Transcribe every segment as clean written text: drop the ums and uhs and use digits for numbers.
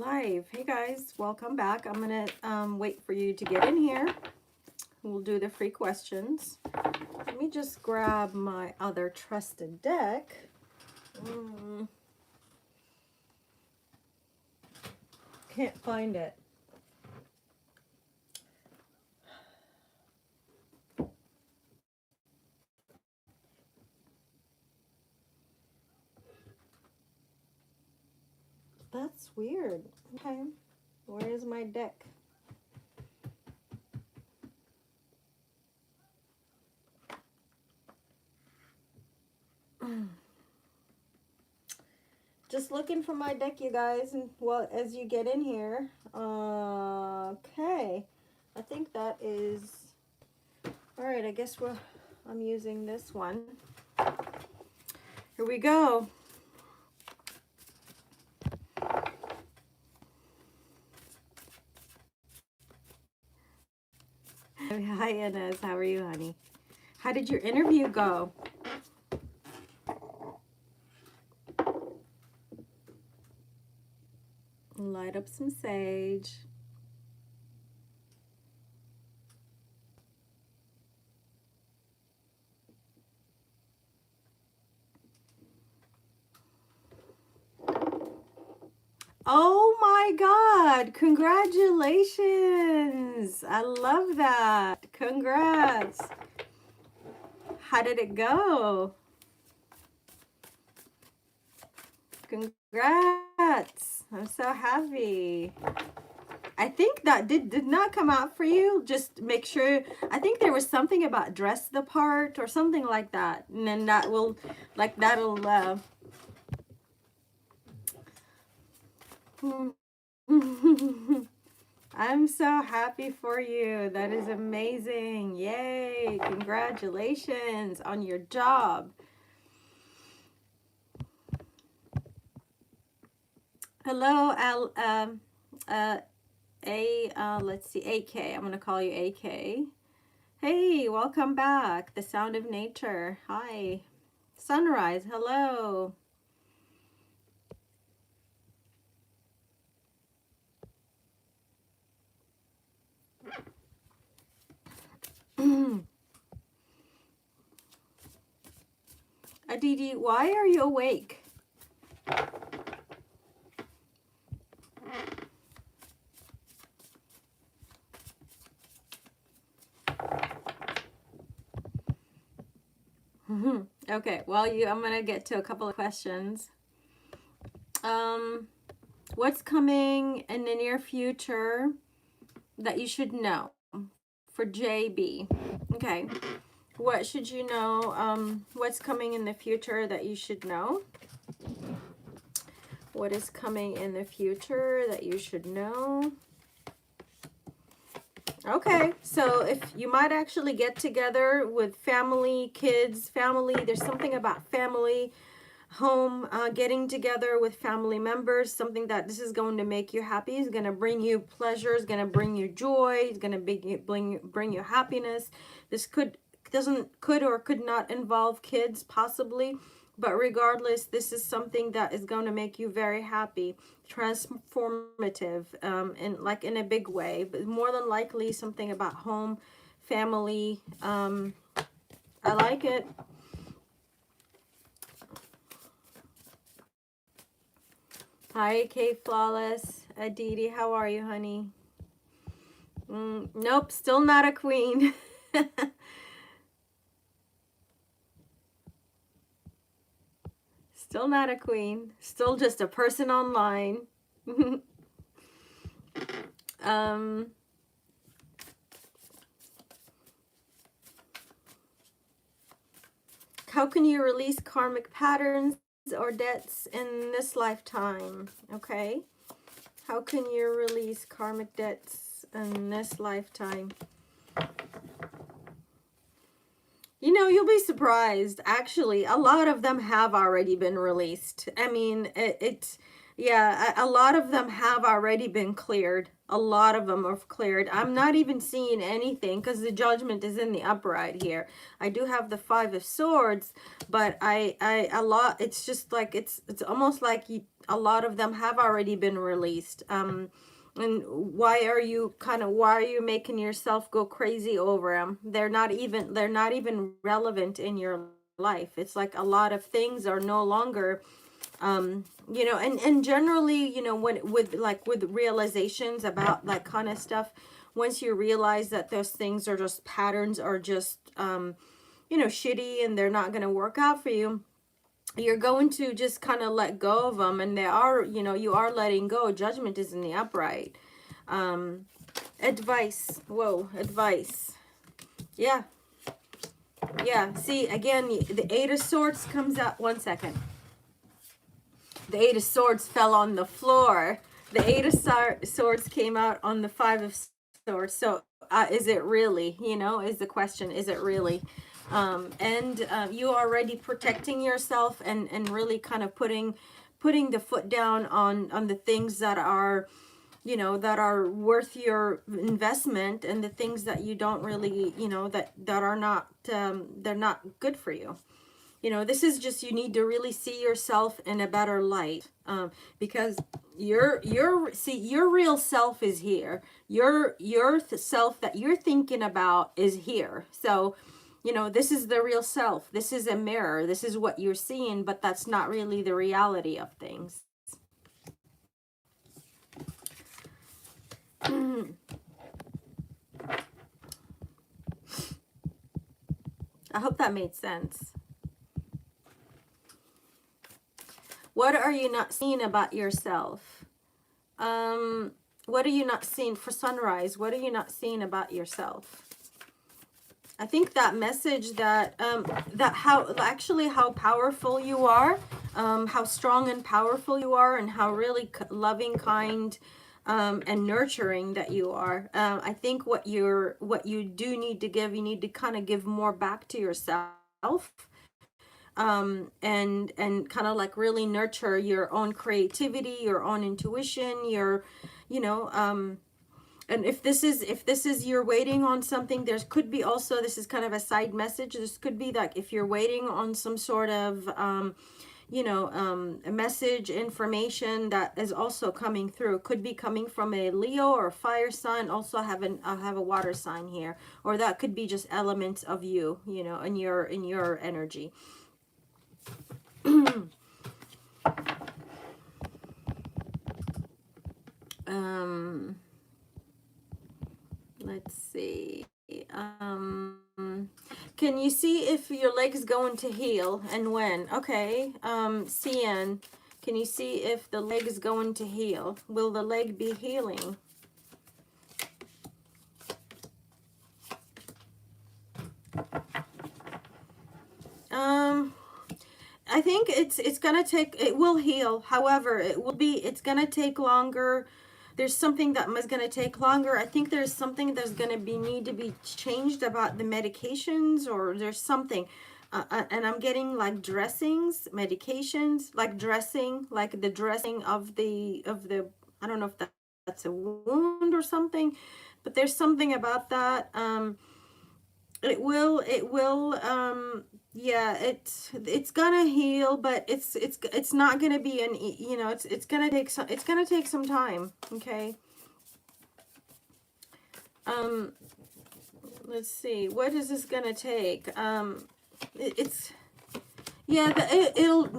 live. Hey guys, welcome back. I'm gonna wait for you to get in here. We'll do the free questions. Let me just grab my other trusted deck. Can't find it. That's weird. Okay, where is my deck? Just looking for my deck, you guys, and well, as you get in here. Okay, I think that is all right. I guess I'm using this one. Here we go. Hi, Inez. How are you, honey? How did your interview go? Light up some sage. Oh my God, congratulations. I love that. Congrats. How did it go? Congrats. I'm so happy. I think that did not come out for you. Just make sure. I think there was something about dress the part or something like that. And then that will, like that'll, I'm so happy for you. That is amazing. Yay. Congratulations on your job. Hello, let's see, AK. I'm going to call you AK. Hey, welcome back. The Sound of Nature. Hi. Sunrise. Hello. Aditi, why are you awake? Okay, well, I'm gonna get to a couple of questions. What's coming in the near future that you should know for JB? Okay, what should you know? What's coming in the future that you should know? What is coming in the future that you should know? Okay, so if you might actually get together with family, kids, family, there's something about family, home, getting together with family members, something that this is going to make you happy, is going to bring you pleasure, is going to bring you joy, is going to bring you happiness. This could or could not involve kids, possibly. But regardless, this is something that is going to make you very happy, transformative, in a big way. But more than likely, something about home, family. I like it. Hi, K Flawless. Aditi, how are you, honey? Nope, still not a queen. Still not a queen. Still just a person online. How can you release karmic patterns or debts in this lifetime? Okay. How can you release karmic debts in this lifetime? You know, you'll be surprised. Actually, a lot of them have already been released. I mean, Yeah, a lot of them have already been cleared. A lot of them are cleared. I'm not even seeing anything because the judgment is in the upright here. I do have the Five of Swords, but a lot, it's just like, it's almost like a lot of them have already been released. And why are you making yourself go crazy over them? They're not even relevant in your life. It's like a lot of things are no longer, you know, and generally, you know, when with realizations about that kind of stuff, once you realize that those things are just patterns, or just you know, shitty, and they're not going to work out for you, you're going to just kind of let go of them. And they are, you know, you are letting go. Judgment is in the upright. um Advice. Whoa, advice. Yeah. Yeah, see, again, the Eight of Swords comes out. One second. The Eight of Swords fell on the floor. The Eight of Swords came out on the Five of Swords. So is it really, you know, is the question, is it really? And you are already protecting yourself, and really kind of putting the foot down on the things that are, you know, that are worth your investment, and the things that you don't really, you know, that are not, they're not good for you. You know, this is just, you need to really see yourself in a better light, because your real self is here. Your self that you're thinking about is here. So, you know, this is the real self. This is a mirror. This is what you're seeing, but that's not really the reality of things. I hope that made sense. What are you not seeing about yourself? What are you not seeing for Sunrise? What are you not seeing about yourself? I think that message that how powerful you are, how strong and powerful you are, and how really loving, kind, and nurturing that you are. I think what you do need to give, you need to kind of give more back to yourself, and kind of like really nurture your own creativity, your own intuition, your, you know, and if this is you're waiting on something, there could be also, this is kind of a side message, this could be like if you're waiting on some sort of you know, a message, information that is also coming through, could be coming from a Leo or a fire sign. Also I have a water sign here, or that could be just elements of you, you know, in your energy. Let's see. Can you see if your leg's going to heal, and when? Okay. CN, can you see if the leg is going to heal? Will the leg be healing? I think it's gonna take, it will heal. However, it's gonna take longer. There's something that is gonna take longer. I think there's something that's gonna need to be changed about the medications, or there's something. And I'm getting like dressings, medications, like dressing, like the dressing of the I don't know if that's a wound or something, but there's something about that. It will yeah, it's gonna heal, but it's not gonna be an you know, it's gonna take some time. Okay. Let's see, what is this gonna take? It's yeah,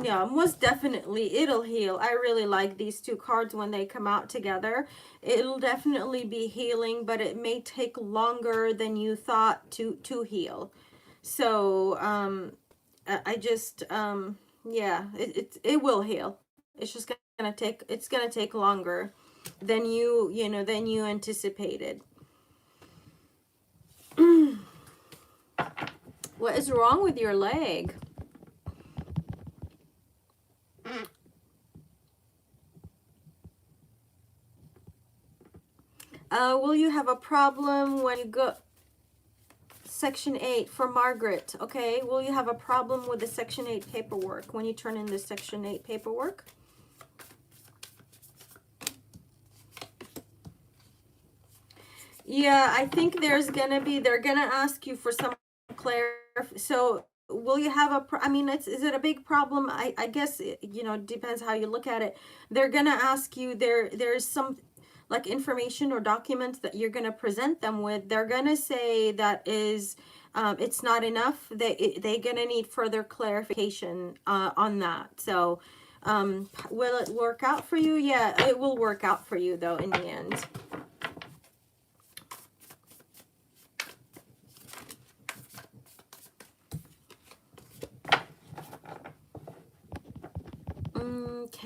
yeah, most definitely it'll heal. I really like these two cards when they come out together. It'll definitely be healing, but it may take longer than you thought to heal. So I just yeah, it will heal. It's just gonna take longer than you know, than you anticipated. What is wrong with your leg? Will you have a problem when you go Section 8 for Margaret? Okay, will you have a problem with the Section 8 paperwork when you turn in the Section 8 paperwork? Yeah, I think there's gonna be, they're gonna ask you for some so will you have I mean, is it a big problem? I guess, you know, depends how you look at it. They're gonna ask you, there's some like information or documents that you're gonna present them with. They're gonna say that is, it's not enough. They're gonna need further clarification on that. So, will it work out for you? Yeah, it will work out for you though in the end.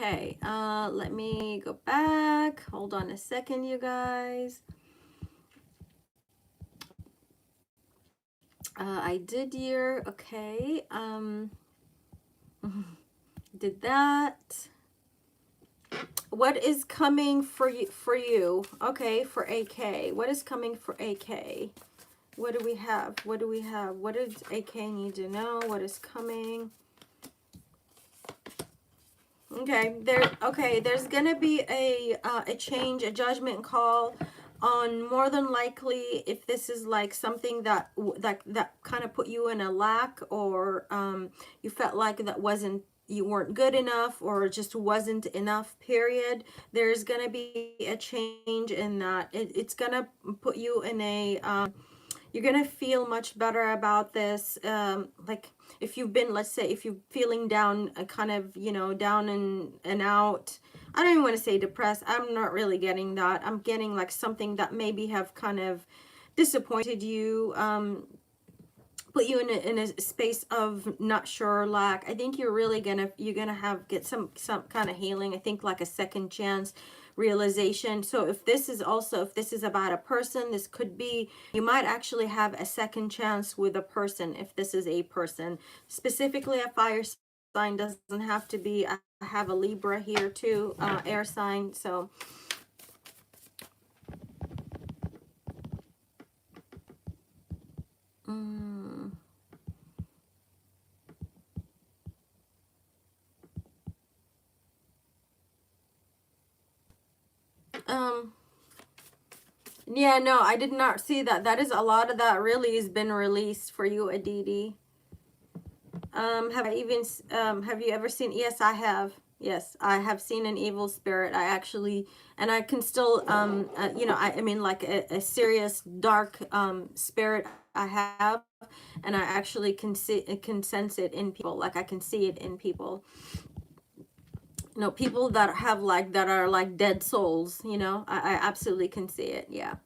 Okay, let me go back. Hold on a second, you guys. I did your, okay, did that. What is coming for you? Okay, for AK. What is coming for AK? What do we have? What do we have? What does AK need to know? What is coming? Okay, there's gonna be a change, a judgment call on, more than likely, if this is like something that kind of put you in a lack, or you felt like you weren't good enough, or just wasn't enough, period. There's gonna be a change in that. It's gonna put you in a you're gonna feel much better about this. Like if you've been, let's say, if you're feeling down, kind of, you know, down and out. I don't even want to say depressed. I'm not really getting that. I'm getting like something that maybe have kind of disappointed you, put you in a space of not sure, lack. I think you're gonna get some kind of healing. I think like a second chance realization. So if this is also, if this is about a person, this could be, you might actually have a second chance with a person. If this is a person, specifically a fire sign, doesn't have to be. I have a Libra here too, air sign. So mm, um yeah, no, I did not see that. That is, a lot of that really has been released for you, Aditi. Have you ever seen? Yes, I have. Yes, I have seen an evil spirit. I actually, and I can still, you know, I mean, like a serious dark spirit I have, and I actually can sense it in people. Like I can see it in people. You know, people that have like, that are like dead souls. You know, I absolutely can see it. Yeah.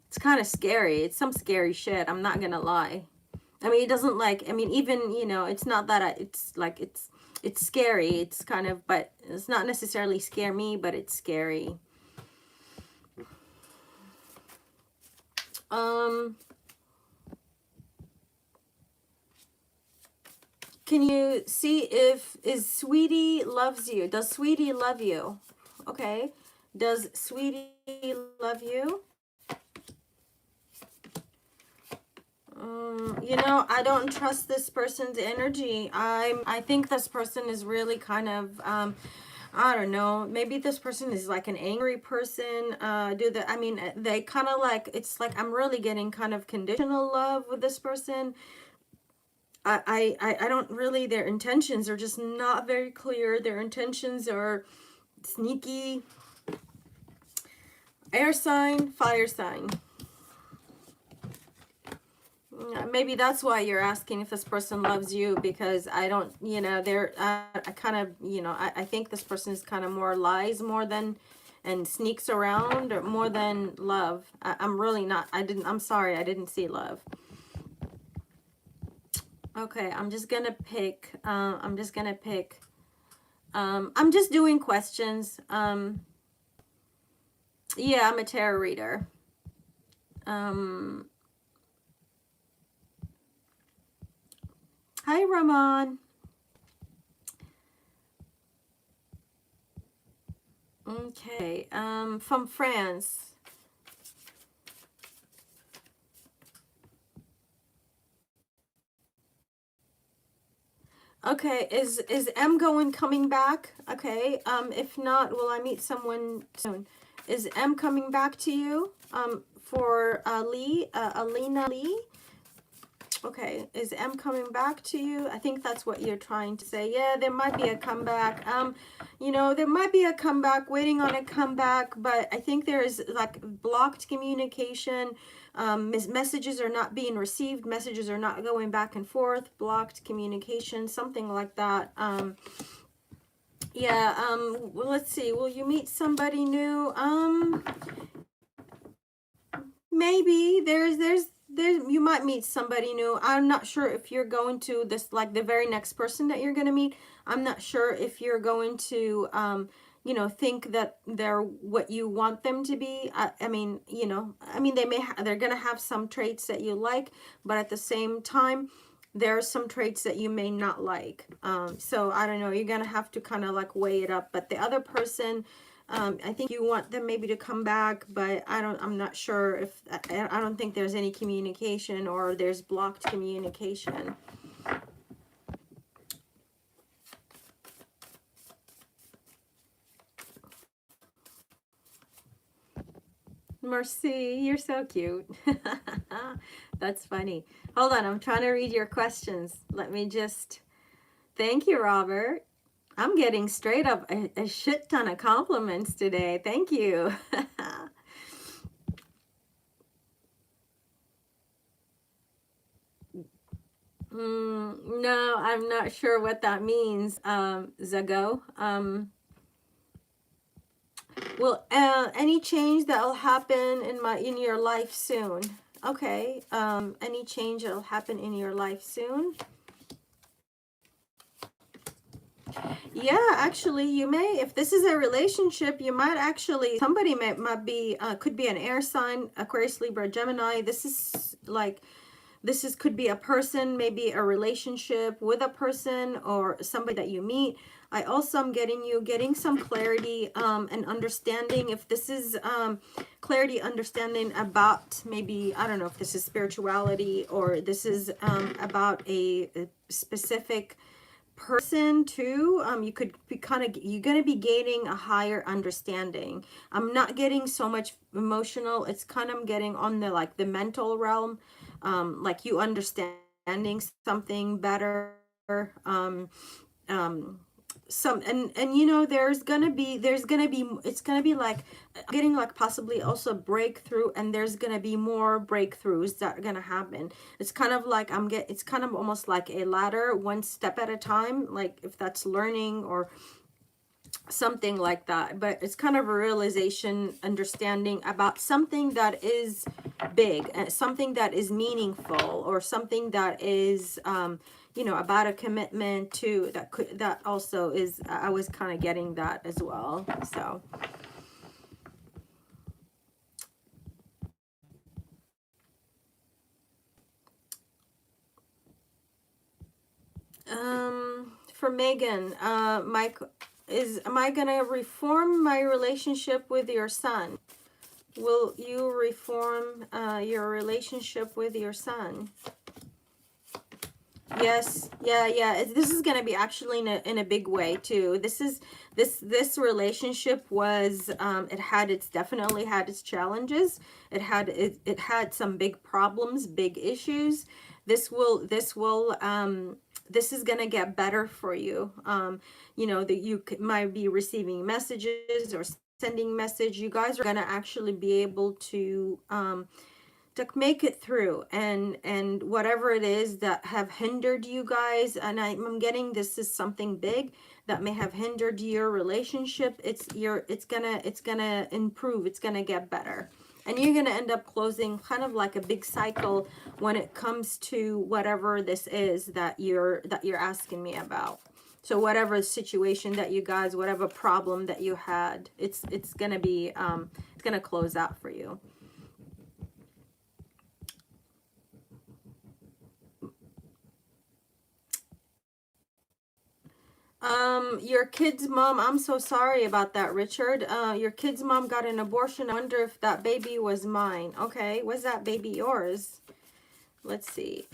It's kind of scary. It's some scary shit. I'm not gonna lie. I mean, it doesn't like, I mean, even, you know, it's not that it's like, it's scary. It's kind of, but it's not necessarily scare me, but it's scary. Um, can you see if, is Sweetie loves you? Does Sweetie love you? Okay. Does Sweetie love you? You know, I don't trust this person's energy. I think this person is really kind of, I don't know, maybe this person is like an angry person. I mean, they kind of like, it's like I'm really getting kind of conditional love with this person. I don't really, their intentions are just not very clear. Their intentions are sneaky. Air sign, fire sign. Maybe that's why you're asking if this person loves you, because I don't, you know, they're, I kind of, you know, I think this person is kind of more lies more than, and sneaks around more than love. I'm really not, I'm sorry, I didn't see love. Okay, I'm just gonna pick, I'm just doing questions. Yeah, I'm a tarot reader. Um, Hi, Ramon. Okay, from France. Okay, is M going coming back? Okay, if not, will I meet someone soon? Is M coming back to you? for Lee, Alina Lee. Okay, is M coming back to you? I think that's what you're trying to say. Yeah, there might be a comeback. You know, there might be a comeback, waiting on a comeback, but I think there is like blocked communication. Messages are not being received. Messages are not going back and forth. Blocked communication, something like that. Yeah, well, let's see. Will you meet somebody new? Maybe you might meet somebody new. I'm not sure if you're going to this, like the very next person that you're going to meet. I'm not sure if you're going to you know, think that they're what you want them to be. I mean, you know, I mean, they're going to have some traits that you like, but at the same time, there are some traits that you may not like. So I don't know, you're going to have to kind of like weigh it up. But the other person, I think you want them maybe to come back, but I'm not sure if, I don't think there's any communication, or there's blocked communication. Mercy, you're so cute. That's funny. Hold on, I'm trying to read your questions. Let me just, thank you, Robert. I'm getting straight up a shit ton of compliments today. Thank you. No, I'm not sure what that means, Zago. Well, any change that will happen in your life soon? Okay. Any change that will happen in your life soon? Yeah, actually, you may. If this is a relationship, you might actually, somebody might be, could be an air sign, Aquarius, Libra, Gemini. This is like, could be a person, maybe a relationship with a person or somebody that you meet. I also am getting some clarity and understanding. If this is clarity, understanding about, maybe, I don't know if this is spirituality, or this is about a specific person too. You could be you're going to be gaining a higher understanding. I'm not getting so much emotional. It's kind of getting on the, like, the mental realm, like you understanding something better. um some and you know, there's gonna be it's gonna be like getting like possibly also breakthrough, and there's gonna be more breakthroughs that are gonna happen. It's kind of like it's kind of almost like a ladder, one step at a time, like if that's learning or something like that. But it's kind of a realization, understanding about something that is big, something that is meaningful, or something that is you know, about a commitment too. That also is, I was kind of getting that as well. So for Megan, Mike, am I gonna reform my relationship with your son? Will you reform your relationship with your son? Yes, yeah. This is gonna be actually in a big way too. This relationship was it's definitely had its challenges. It had some big problems, big issues. This is gonna get better for you. You know, that you might be receiving messages or sending message. You guys are gonna actually be able to make it through, and whatever it is that have hindered you guys, and I'm getting this is something big that may have hindered your relationship. It's gonna improve, it's gonna get better, and you're gonna end up closing kind of like a big cycle when it comes to whatever this is that you're asking me about. So whatever situation that you guys, whatever problem that you had, it's gonna be it's gonna close out for you. Your kid's mom, I'm so sorry about that, Richard. Your kid's mom got an abortion. I wonder if that baby was mine. Okay, was that baby yours? Let's see.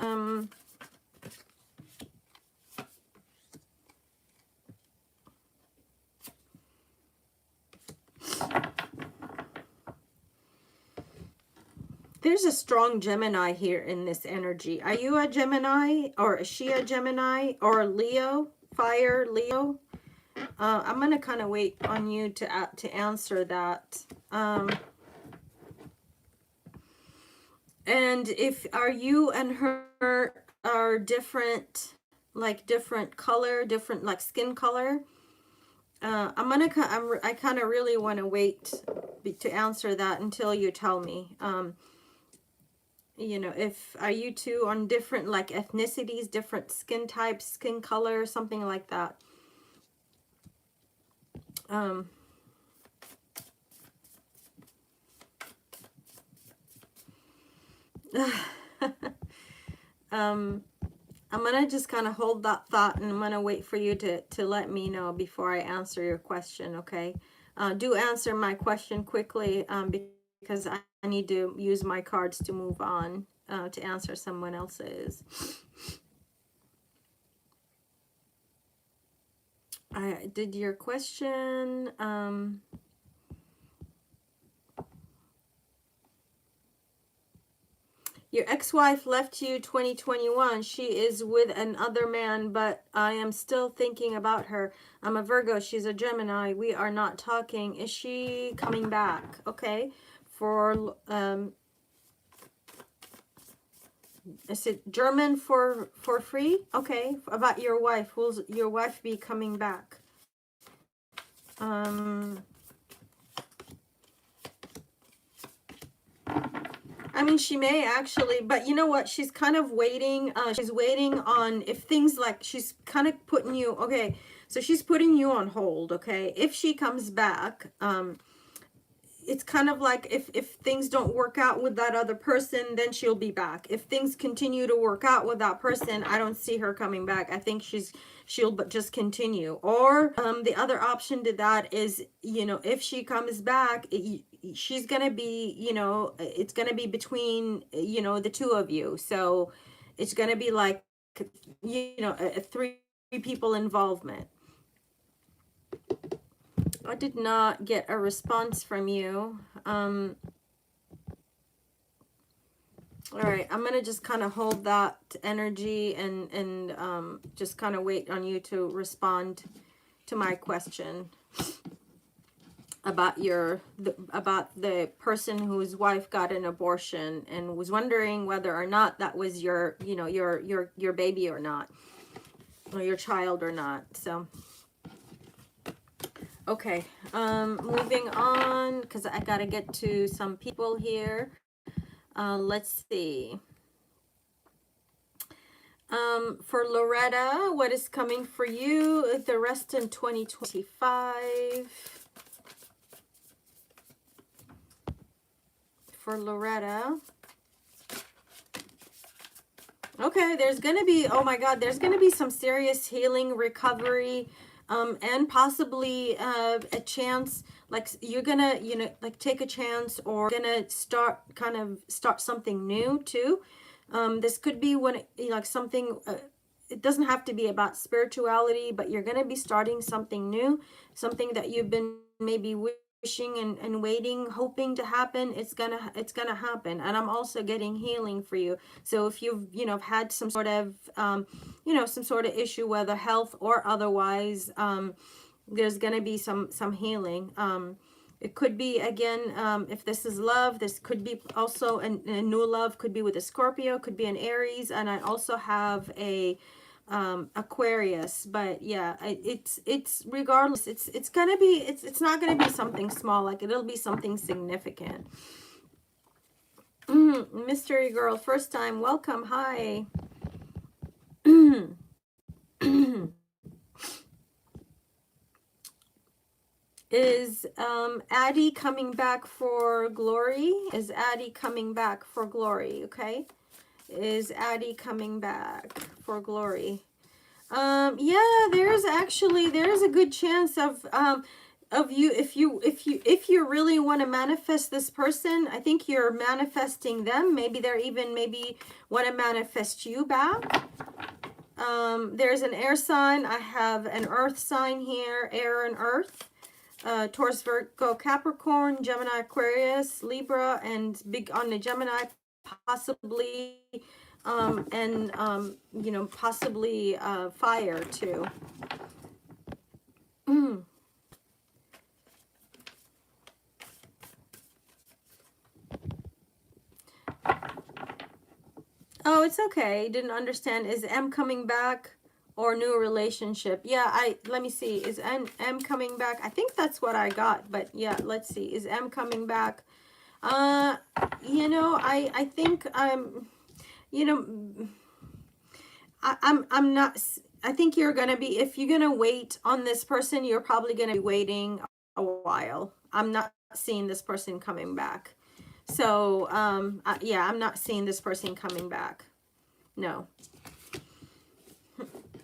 There's a strong Gemini here in this energy. Are you a Gemini, or is she a Gemini, or Leo? Fire, Leo? I'm going to kind of wait on you to answer that. And are you and her are different, like different color, different like skin color? I kind of really want to wait to answer that until you tell me. You know, are you two on different like ethnicities, different skin types, skin color, something like that? I'm going to just kind of hold that thought, and I'm going to wait for you to let me know before I answer your question, okay? Do answer my question quickly, because I need to use my cards to move on to answer someone else's. I did your question. Your ex-wife left you 2021. She is with another man, but I am still thinking about her. I'm a Virgo. She's a Gemini. We are not talking. Is she coming back? Okay. Is it German for free? Okay. About your wife. Will your wife be coming back? I mean, she may actually, but you know what? She's kind of waiting. She's waiting on if things like, she's kind of putting you, okay, so she's putting you on hold, okay? If she comes back, it's kind of like if things don't work out with that other person, then she'll be back. If things continue to work out with that person, I don't see her coming back. I think she'll just continue. Or the other option to that is, you know, if she comes back, she's gonna be, you know, it's gonna be between, you know, the two of you. So it's gonna be like, you know, a three people involvement. I did not get a response from you. All right, I'm gonna just kind of hold that energy and just kind of wait on you to respond to my question about about the person whose wife got an abortion and was wondering whether or not that was your, you know, your baby or not, or your child or not. So okay, moving on, because I gotta get to some people here. Let's see. For Loretta, what is coming for you the rest in 2025? For Loretta. Okay, there's gonna be, oh my God, there's gonna be some serious healing, recovery, and possibly a chance, like you're gonna, you know, like take a chance, or gonna start something new too. This could be when like something, it doesn't have to be about spirituality, but you're gonna be starting something new, something that you've been maybe wishing and waiting, hoping to happen. It's gonna happen. And I'm also getting healing for you. So if you've, you know, had some sort of you know, some sort of issue, whether health or otherwise, there's gonna be some healing. It could be, again, if this is love, this could be also a new love, could be with a Scorpio, could be an Aries, and I also have a Aquarius. But yeah, it's regardless, it's gonna be, it's not gonna be something small, like it'll be something significant. Mystery girl, first time, welcome. Hi. Is Addie coming back for glory? Is Addie coming back for glory? Okay. Is Addie coming back for glory? Yeah, there's a good chance of you, if you really want to manifest this person. I think you're manifesting them. Maybe they're even maybe want to manifest you back. There's an air sign. I have an earth sign here, air and earth. Taurus, Virgo, Capricorn, Gemini, Aquarius, Libra, and big on the Gemini, possibly, and you know, possibly fire too. Oh, it's okay. Didn't understand. Is M coming back or new relationship? Yeah, let me see. Is M coming back? I think that's what I got, but yeah, let's see. Is M coming back? Uh, you know, I think you know, I'm not I think you're going to be, if you're going to wait on this person, you're probably going to be waiting a while. I'm not seeing this person coming back. So, yeah, I'm not seeing this person coming back. No.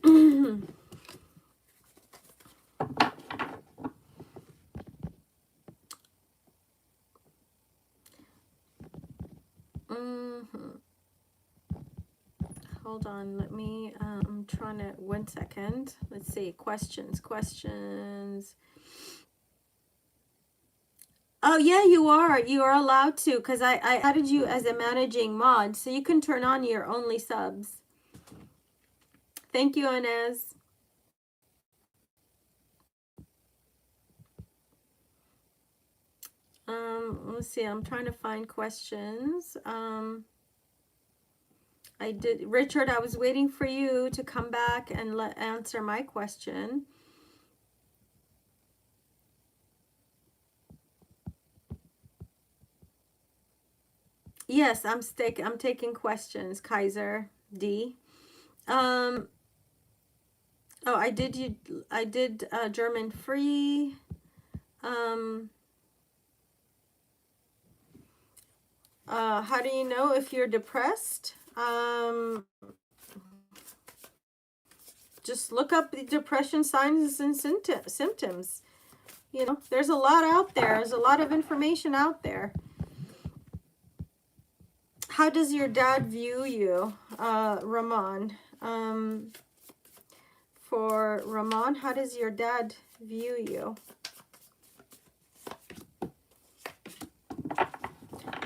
Mm-hmm. Hold on, let me, I'm trying to, 1 second. Let's see, questions. Oh, yeah, you are. You are allowed to, because I added you as a managing mod, so you can turn on your only subs. Thank you, Inez. Let's see, I'm trying to find questions. I did, Richard, I was waiting for you to come back and answer my question. Yes, I'm taking questions, Kaiser D. Oh, I did German free. How do you know if you're depressed? Just look up the depression signs and symptoms. You know, there's a lot out there. There's a lot of information out there. How does your dad view you, Ramon? For Ramon, how does your dad view you?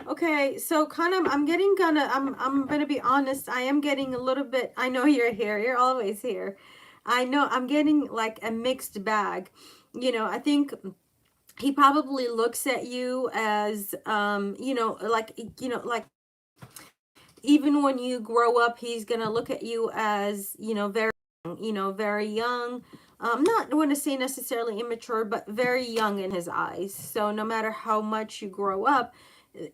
Okay, so kind of, I'm gonna be honest. I am getting a little bit. I know you're here. You're always here. I know I'm getting like a mixed bag. You know, I think he probably looks at you as, you know, like even when you grow up, he's gonna look at you as, you know, very young. Not want to say necessarily immature, but very young in his eyes. So no matter how much you grow up,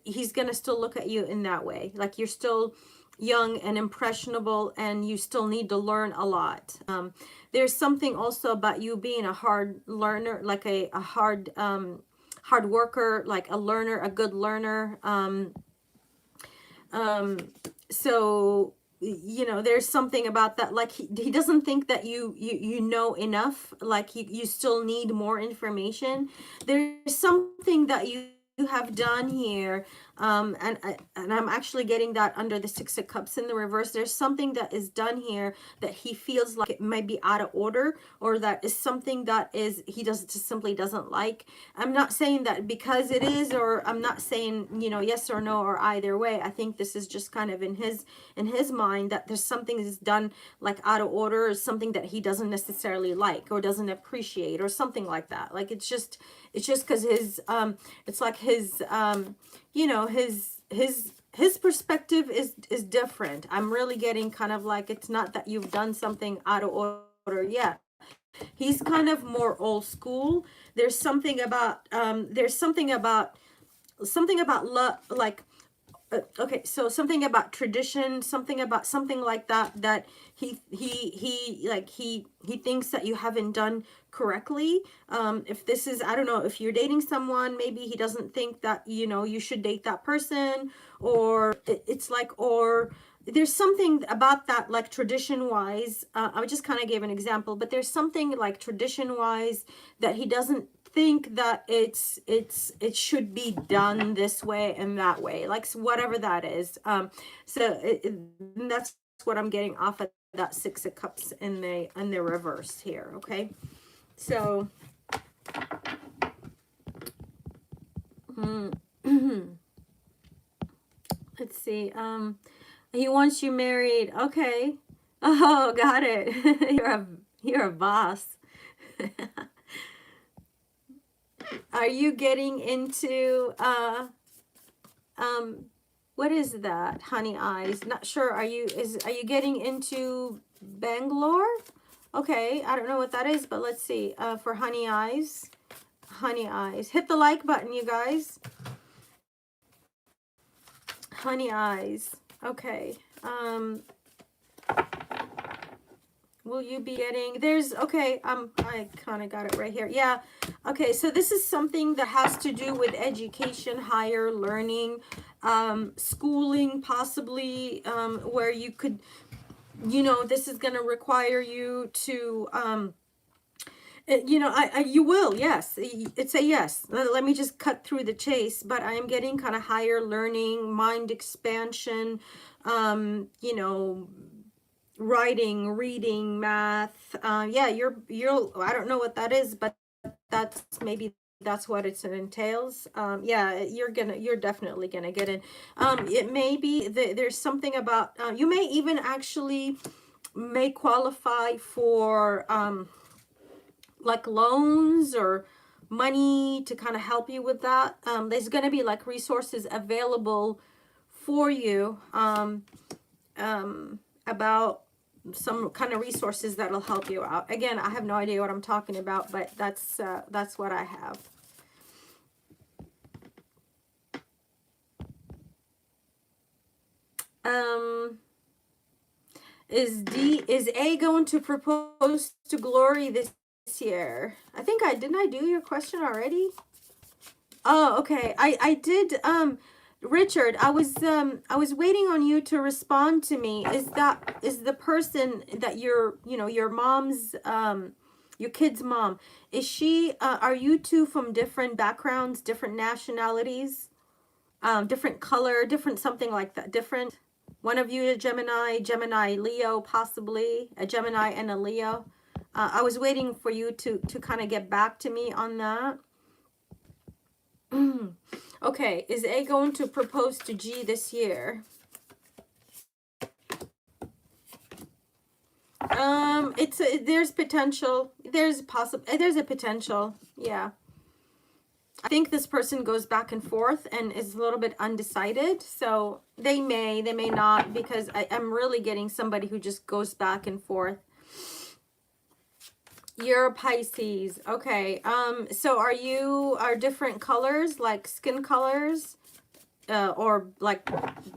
he's gonna still look at you in that way. Like you're still young and impressionable, and you still need to learn a lot. There's something also about you being a hard learner, like a hard worker, like a learner, a good learner. So you know, there's something about that, like he doesn't think that you know enough, like you still need more information. There's something that you have done here, and I'm actually getting that under the Six of Cups in the reverse. There's something that is done here that he feels like it might be out of order, or that is something that is he just simply doesn't like. I'm not saying that because it is, or I'm not saying, you know, yes or no or either way. I think this is just kind of in his mind that there's something that's done like out of order, or something that he doesn't necessarily like or doesn't appreciate or something like that. Like it's just because his it's like his you know, his perspective is different. I'm really getting kind of like, it's not that you've done something out of order yet. He's kind of more old school. There's something about love, like okay, so something about tradition, something about something like that, that he thinks that you haven't done correctly. If this is, I don't know, if you're dating someone, maybe he doesn't think that, you know, you should date that person, or it's like, or there's something about that, like tradition wise. I just kind of gave an example, but there's something like tradition wise that he doesn't think that it should be done this way and that way, like whatever that is. That's what I'm getting off of that Six of Cups in the reverse here. Okay, so Mm. Let's see. He wants you married. Okay. Oh, got it. You're a boss. Are you getting into um what is that? Honey eyes. Not sure. Are you getting into Bangalore? Okay, I don't know what that is, but let's see. For honey eyes. Honey eyes. Hit the like button, you guys. Honey eyes. Okay. Will you be getting, okay, I kind of got it right here. Yeah. Okay, so this is something that has to do with education, higher learning, schooling, possibly, where you could, this is going to require you to, you will, yes, it's a yes. Let me just cut through the chase, but I am getting kind of higher learning, mind expansion, writing, reading, math. Yeah, I don't know what that is, but that's what it entails. Yeah, you're definitely gonna get in. It may be that there's something about, you may even actually may qualify for, like loans or money to kind of help you with that. There's going to be like resources available for you, about some kind of resources that'll help you out. Again, I have no idea what I'm talking about, but that's what I have. Is A going to propose to Glory this year? I think didn't I do your question already? Oh, okay. I did. Richard, I was waiting on you to respond to me. Is the person that your mom's, your kid's mom, is she, are you two from different backgrounds, different nationalities, different color, different something like that, different? One of you a Gemini, Leo, possibly a Gemini and a Leo. I was waiting for you to kind of get back to me on that. Okay, is A going to propose to G this year? There's potential. There's a potential. Yeah. I think this person goes back and forth and is a little bit undecided. So they may not, because I'm really getting somebody who just goes back and forth. You're a Pisces. Okay. So are different colors, like skin colors, or like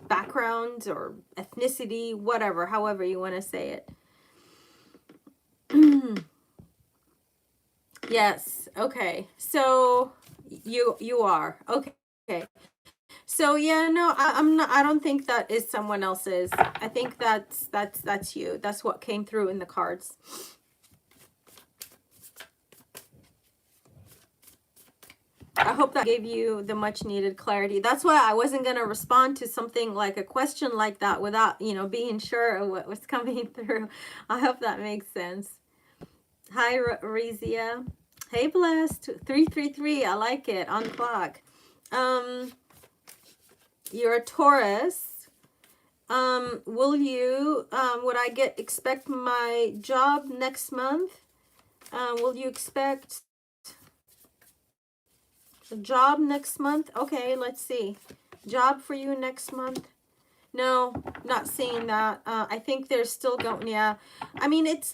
backgrounds or ethnicity, whatever, however you want to say it. Yes. Okay. So you are. Okay. So yeah, no, I'm not, I don't think that is someone else's. I think that's you. That's what came through in the cards. I hope that gave you the much needed clarity. That's why I wasn't going to respond to something like a question like that without, being sure of what was coming through. I hope that makes sense. Hi, Rezia. Hey, Blessed. 333. I like it. On the clock. You're a Taurus. Would I expect my job next month? Will you expect a job next month? Okay, let's see. Job for you next month? No, not seeing that. I think they're still going, yeah. I mean, it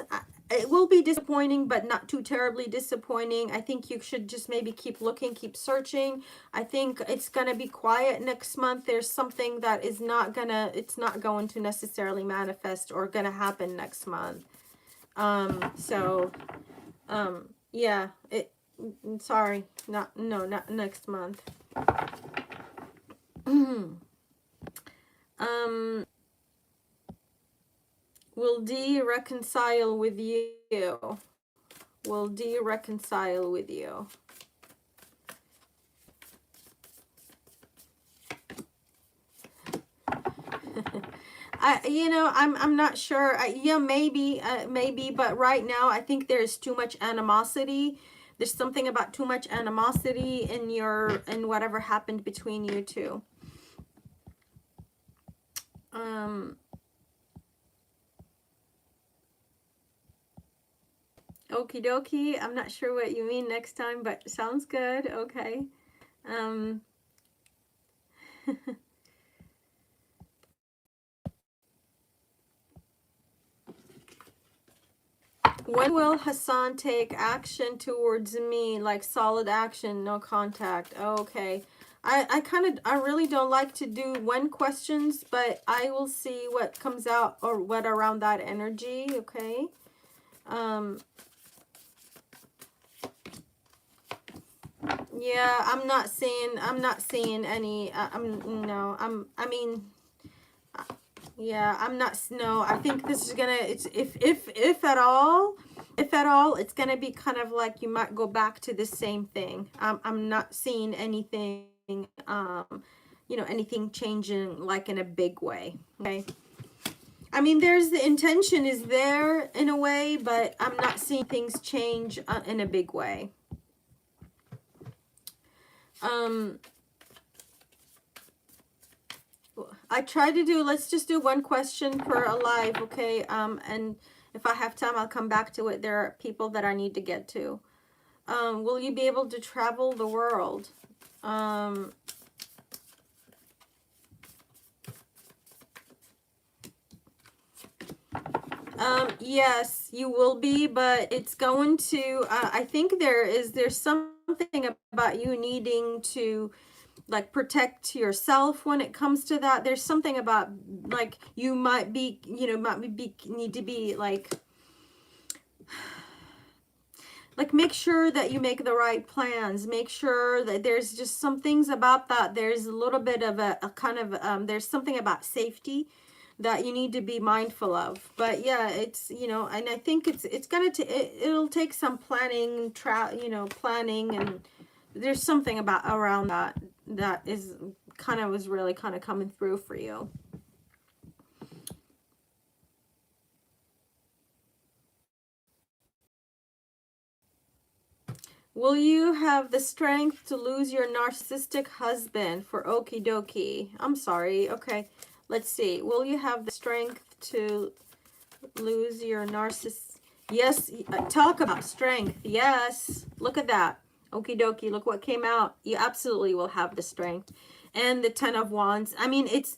will be disappointing, but not too terribly disappointing. I think you should just maybe keep looking, keep searching. I think it's going to be quiet next month. There's something that it's not going to necessarily manifest or going to happen next month. Yeah, sorry, not next month. Will D reconcile with you? Will D reconcile with you? I'm not sure. Yeah, maybe, but right now I think there's too much animosity There's something about too much animosity in whatever happened between you two. Okie dokie. I'm not sure what you mean next time, but sounds good. Okay. When will Hassan take action towards me, like solid action, no contact? Okay. I really don't like to do when questions, but I will see what comes out or what around that energy, okay? Yeah, I'm not seeing any, no, I mean, yeah, I'm not, no, I think this is gonna, it's, if at all, it's gonna be kind of like you might go back to the same thing. I'm not seeing anything, you know, anything changing like in a big way, okay? I mean, there's the intention is there in a way, but I'm not seeing things change in a big way. I try to do, let's just do one question per live, okay? And if I have time, I'll come back to it. There are people that I need to get to. Will you be able to travel the world? Yes, you will be, but it's going to, I think there's something about you needing to like protect yourself when it comes to that. There's something about like you might be, you know, need to be like make sure that you make the right plans. Make sure that there's just some things about that. There's a little bit of a kind of there's something about safety that you need to be mindful of. But yeah, it's, you know, and I think it's gonna it'll take some planning, planning, and there's something about around that is kind of was really kind of coming through for you. Will you have the strength to lose your narcissistic husband for okie dokie? I'm sorry. Okay. Let's see. Will you have the strength to lose your narcissist? Yes. Talk about strength. Yes. Look at that. Okie dokie. Look what came out. You absolutely will have the strength. And the 10 of Wands. I mean, it's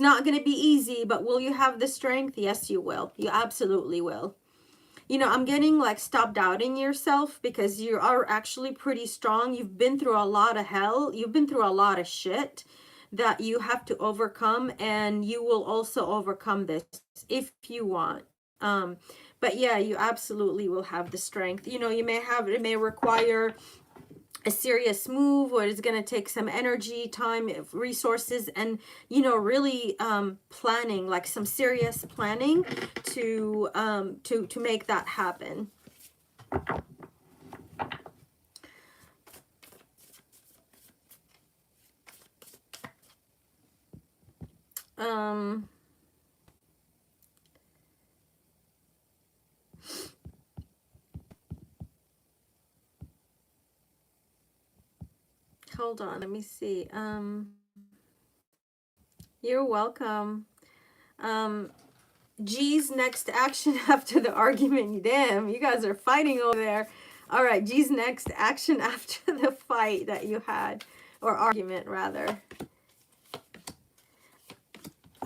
not going to be easy, but will you have the strength? Yes, you will. You absolutely will. You know, I'm getting like stop doubting yourself because you are actually pretty strong. You've been through a lot of hell. You've been through a lot of shit that you have to overcome, and you will also overcome this if you want. But yeah, you absolutely will have the strength. You know, it may require a serious move, or it's going to take some energy, time, resources, and, you know, really planning, like some serious planning to make that happen. Hold on, let me see. You're welcome. G's next action after the argument. Damn, you guys are fighting over there. All right, G's next action after the fight that you had, or argument rather.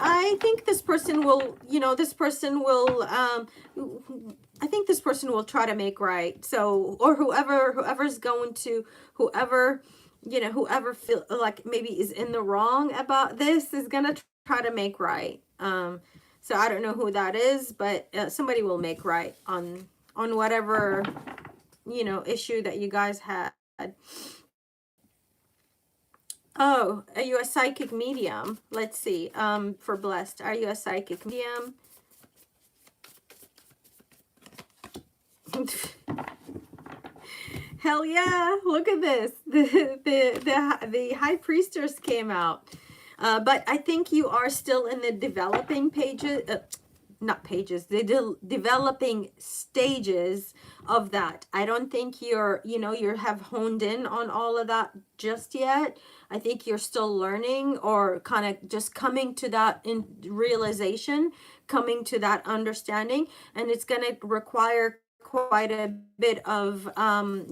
I think this person will, you know, I think this person will try to make right. So, or whoever's going to, whoever feel like maybe is in the wrong about this is going to try to make right. So I don't know who that is, but somebody will make right on whatever, you know, issue that you guys had. Oh, are you a psychic medium? Let's see. For blessed, are you a psychic medium? Hell yeah! Look at this. The High Priestess came out. But I think you are still in the developing pages. not pages, the developing stages of that. I don't think you're, you know, you have honed in on all of that just yet. I think you're still learning, or kind of just coming to that in realization, coming to that understanding, and it's going to require quite a bit of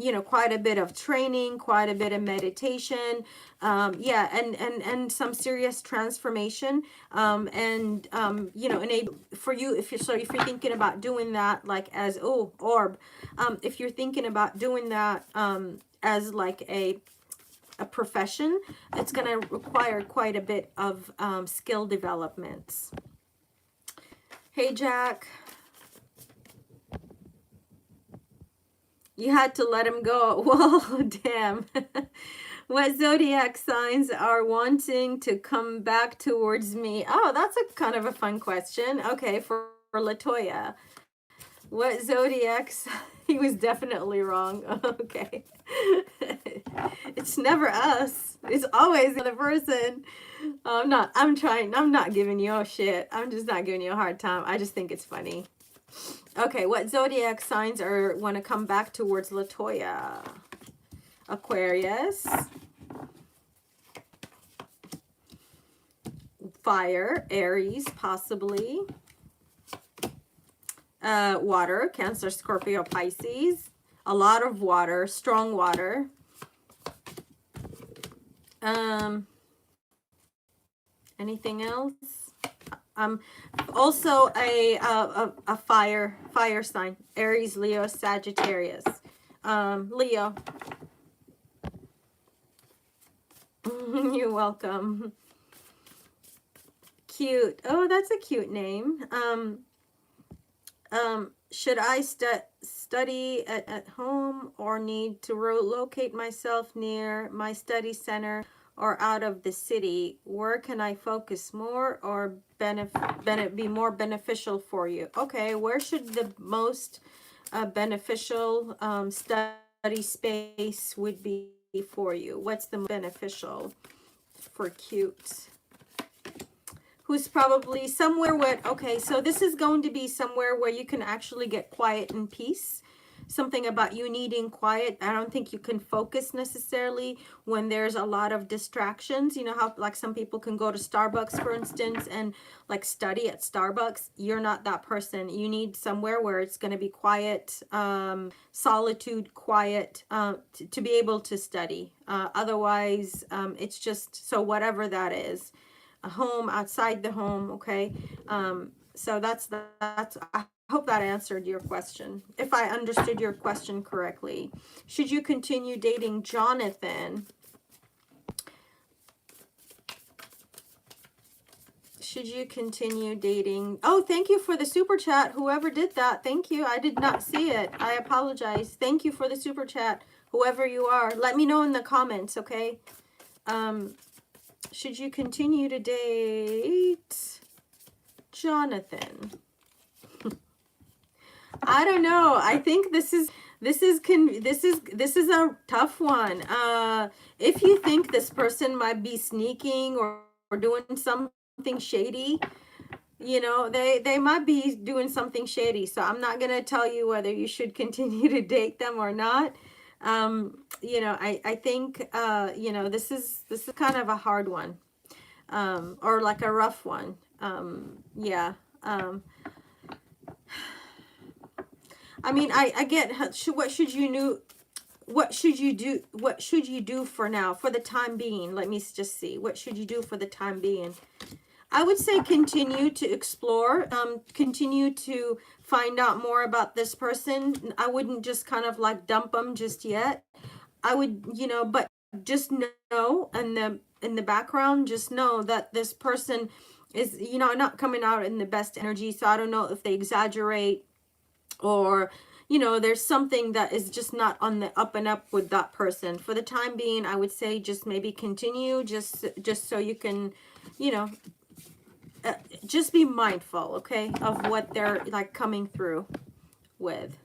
you know, quite a bit of training, quite a bit of meditation, yeah, and some serious transformation, you know, enable for you, if you're, so if you're thinking about doing that, like as, oh, orb, if you're thinking about doing that as like a profession, it's going to require quite a bit of skill developments. Hey, Jack. You had to let him go. Well, damn. What zodiac signs are wanting to come back towards me? Oh, that's a kind of a fun question. Okay, for Latoya. What zodiacs? He was definitely wrong. Okay. It's never us. It's always the other person. I'm not giving you shit. I'm just not giving you a hard time. I just think it's funny. Okay, what zodiac signs are want to come back towards Latoya? Aquarius. Fire, Aries, possibly. Water, Cancer, Scorpio, Pisces. A lot of water, strong water. Anything else? Also a fire sign. Aries, Leo, Sagittarius. Leo. You're welcome. Cute. Oh, that's a cute name. Should I study at home, or need to relocate myself near my study center or out of the city? Where can I focus more or be more beneficial for you? Okay, where should the most beneficial study space would be for you? What's the most beneficial for cute? Who's probably somewhere where, okay, so this is going to be somewhere where you can actually get quiet and peace. Something about you needing quiet. I don't think you can focus necessarily when there's a lot of distractions. You know how like some people can go to Starbucks, for instance, and like study at Starbucks. You're not that person. You need somewhere where it's going to be quiet, solitude, quiet, to be able to study. Otherwise, it's just, so whatever that is. A home, outside the home, okay? So that's I hope that answered your question, if I understood your question correctly. Should you continue dating Jonathan? Should you continue dating? Oh, thank you for the super chat. Whoever did that, thank you. I did not see it. I apologize. Thank you for the super chat. Whoever you are, let me know in the comments, okay? Should you continue to date Jonathan? I don't know. I think this is a tough one. If you think this person might be sneaking or doing something shady, you know, they might be doing something shady. So I'm not gonna tell you whether you should continue to date them or not. You know, I think you know, this is kind of a hard one, or like a rough one. Yeah. I mean, I get what should you do for now, for the time being? Let me just see. What should you do for the time being? I would say continue to explore, continue to find out more about this person. I wouldn't just kind of like dump them just yet. I would, you know, but just know in the background, just know that this person is, you know, not coming out in the best energy. So I don't know if they exaggerate, or, you know, there's something that is just not on the up and up with that person. For the time being, I would say just maybe continue, just so you can, you know, just be mindful, okay, of what they're like coming through with.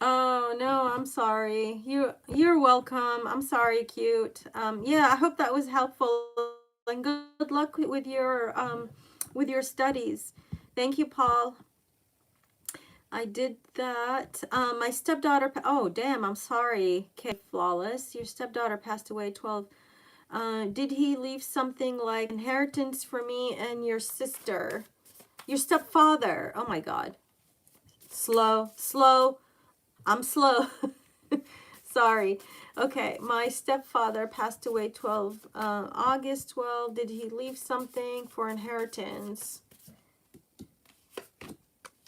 Oh, Oh no, I'm sorry. You're welcome. I'm sorry, cute. Yeah, I hope that was helpful, and good luck with your studies. Thank you, Paul. I did that. My stepdaughter. Oh damn, I'm sorry. Okay, flawless. Your stepdaughter passed away 12. Did he leave something like inheritance for me and your sister? Your stepfather. Oh my God. Slow, slow. I'm slow. Sorry. Okay, my stepfather passed away 12, August 12. Did he leave something for inheritance?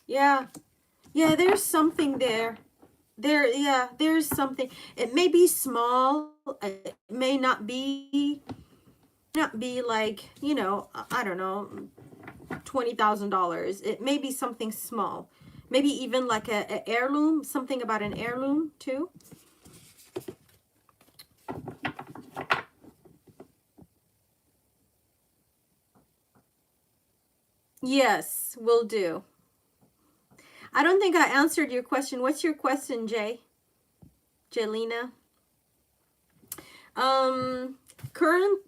Yeah. Yeah, there's something there. Yeah, there's something. It may be small. It may not be like, you know, I don't know, $20,000. It may be something small. Maybe even like a heirloom, something about an heirloom too. Yes, will do. I don't think I answered your question. What's your question, Jelena? Um, current,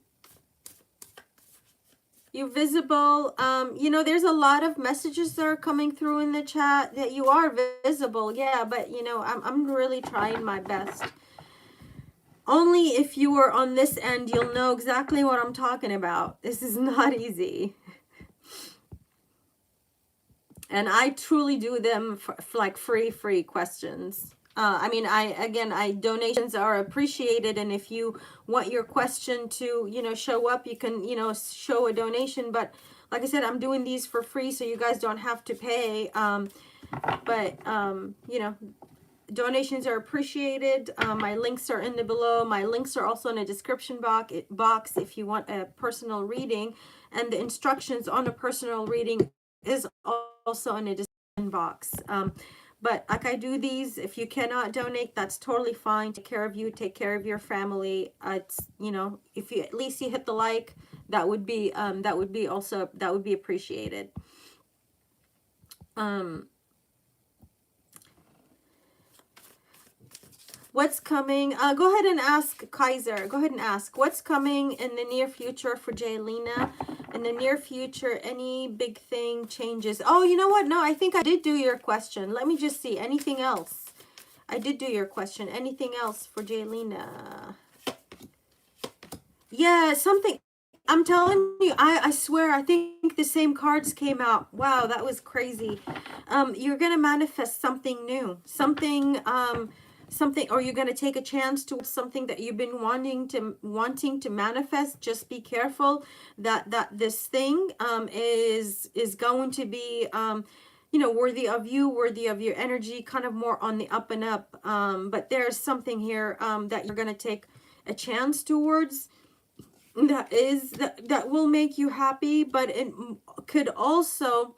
you visible. You know, there's a lot of messages that are coming through in the chat that you are visible. Yeah, but you know, I'm really trying my best. Only if you were on this end, you'll know exactly what I'm talking about. This is not easy. And I truly do them for like free questions. I mean, donations are appreciated, and if you want your question to, you know, show up, you can, you know, show a donation. But like I said, I'm doing these for free, so you guys don't have to pay. You know, donations are appreciated. My links are in the below. My links are also in the description box if you want a personal reading, and the instructions on a personal reading is also in the description box. But like I do these, if you cannot donate, that's totally fine. Take care of you, take care of your family. It's, you know, if you at least you hit the like, that would be appreciated. What's coming? Go ahead and ask Kaiser. Go ahead and ask what's coming in the near future for Jaylena. In the near future, any big thing changes? Oh, you know what? No, I think I did do your question. Let me just see. Anything else? I did do your question. Anything else for Jaylena? Yeah, something. I'm telling you, I swear, I think the same cards came out. Wow, that was crazy. You're gonna manifest something new, something, or you're gonna take a chance to something that you've been wanting to manifest. Just be careful that this thing is going to be you know, worthy of you, worthy of your energy, kind of more on the up and up. But there's something here that you're gonna take a chance towards that will make you happy, but it could also,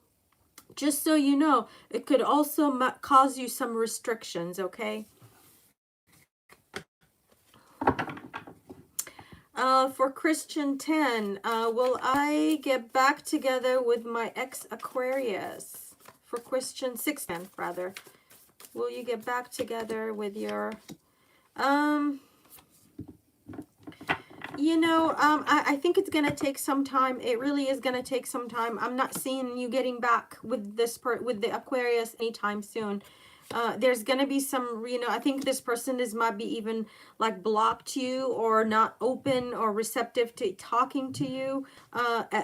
just so you know, it could also cause you some restrictions. Okay. For Christian 10, will I get back together with my ex Aquarius? For Christian 610, rather, will you get back together with your you know, I think it's going to take some time. It really is going to take some time. I'm not seeing you getting back with with the Aquarius anytime soon. There's going to be some, you know, I think this person might be even like blocked you or not open or receptive to talking to you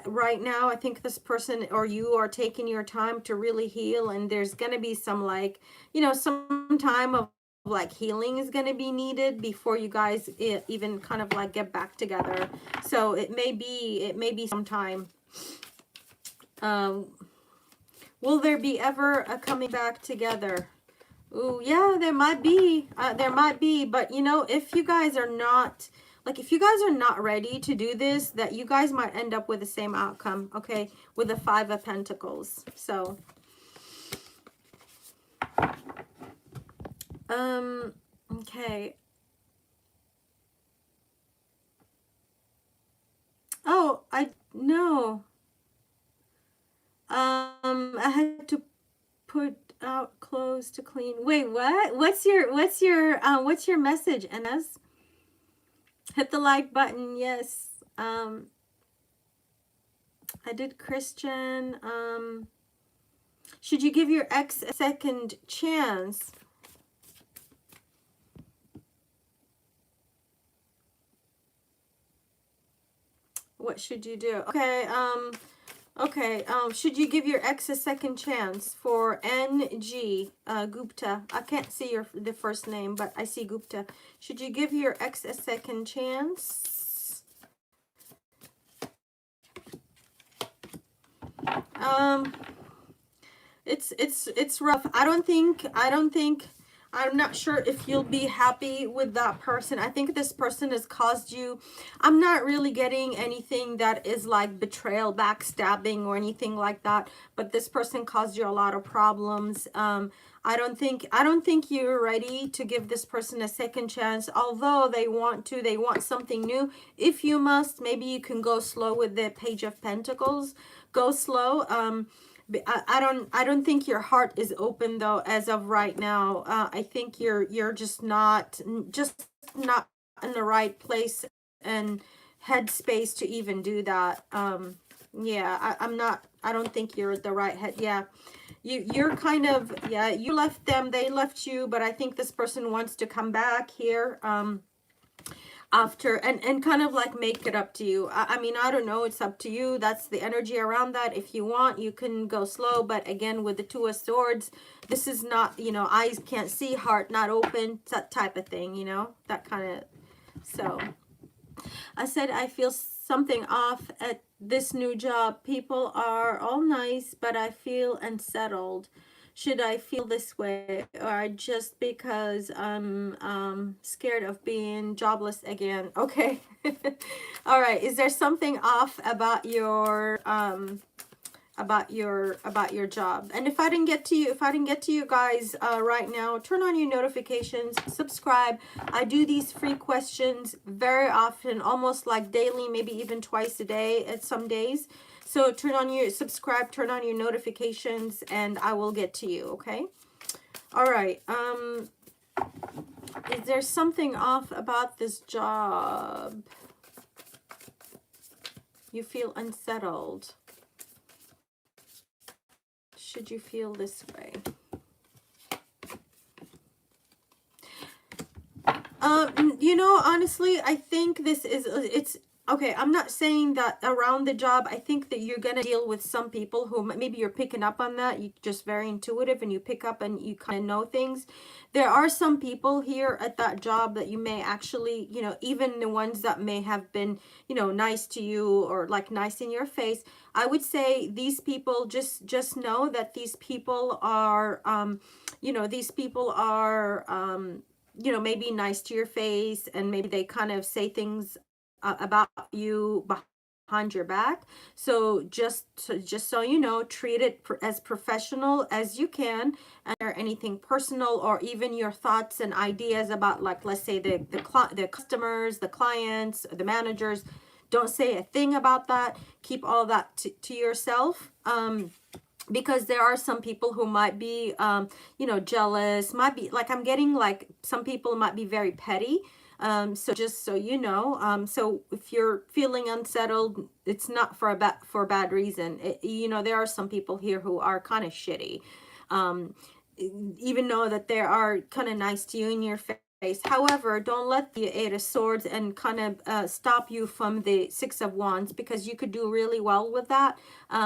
right now. I think this person or you are taking your time to really heal, and there's going to be some, like, you know, some time of like healing is going to be needed before you guys even kind of like get back together. So it may be some time. Will there be ever a coming back together? Ooh, yeah, there might be, but you know, if you guys are not, like, if you guys are not ready to do this, that you guys might end up with the same outcome. Okay, with the 5 of Pentacles. So okay. Oh, I had to put out clothes to clean. Wait, what? What's your message, Enes? Hit the like button. Yes. I did Christian. Should you give your ex a second chance? What should you do? Okay, should you give your ex a second chance? For NG Gupta. I can't see the first name, but I see Gupta. Should you give your ex a second chance? It's rough. I'm not sure if you'll be happy with that person. I think this person has caused you, I'm not really getting anything that is like betrayal, backstabbing, or anything like that, but this person caused you a lot of problems. I don't think you're ready to give this person a second chance, although they want something new. If you must, maybe you can go slow with the Page of Pentacles. Go slow. I don't think your heart is open though as of right now. I think you're just not in the right place and headspace to even do that. Yeah, I don't think you're at the right head. Yeah, you're kind of, yeah, you left them, they left you, but I think this person wants to come back here. After and kind of like make it up to you. I mean, I don't know, it's up to you. That's the energy around that. If you want, you can go slow, but again, with the Two of Swords, this is not, you know, eyes can't see, heart not open, that type of thing, you know, that kind of. So I said I feel something off at this new job. People are all nice, but I feel unsettled. Should I feel this way, or just because I'm scared of being jobless again? Okay. All right. Is there something off about your job? And if I didn't get to you guys right now, turn on your notifications, subscribe. I do these free questions very often, almost like daily, maybe even twice a day at some days. So subscribe, turn on your notifications, and I will get to you, okay? All right. Is there something off about this job? You feel unsettled. Should you feel this way? You know, honestly, I think this is, it's, okay, I'm not saying that around the job. I think that you're going to deal with some people who maybe you're picking up on that. You're just very intuitive and you pick up and you kind of know things. There are some people here at that job that you may actually, you know, even the ones that may have been, you know, nice to you or like nice in your face. I would say these people, just know that these people are, you know, these people are, you know, maybe nice to your face, and maybe they kind of say things about you behind your back. So just so you know, treat it as professional as you can, and or anything personal, or even your thoughts and ideas about, like, let's say the customers, the clients, the managers, don't say a thing about that. Keep all that to yourself. Because there are some people who might be, you know, jealous, might be, like, I'm getting, like, some people might be very petty. So just so you know, so if you're feeling unsettled, it's not for a bad reason. You know, there are some people here who are kind of shitty, even though that they are kind of nice to you in your face. However, don't let the Eight of Swords and kind of stop you from the Six of Wands, because you could do really well with that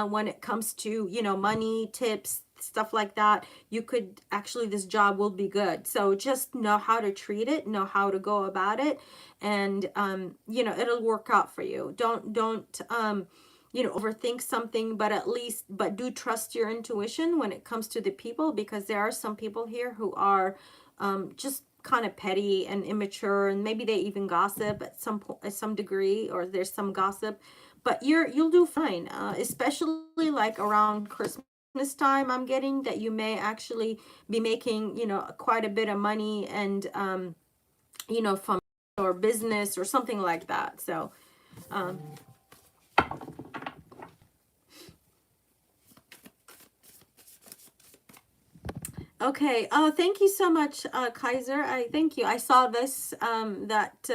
when it comes to, you know, money, tips, stuff like that. You could actually, this job will be good. So just know how to treat it, know how to go about it, and you know, it'll work out for you. Don't you know, overthink something, but do trust your intuition when it comes to the people, because there are some people here who are just kind of petty and immature, and maybe they even gossip at some degree, or there's some gossip, but you'll do fine, especially like around Christmas time. I'm getting that you may actually be making, you know, quite a bit of money, and you know, from or business or something like that. So Okay. Oh, thank you so much, Kaiser. I thank you. I saw this that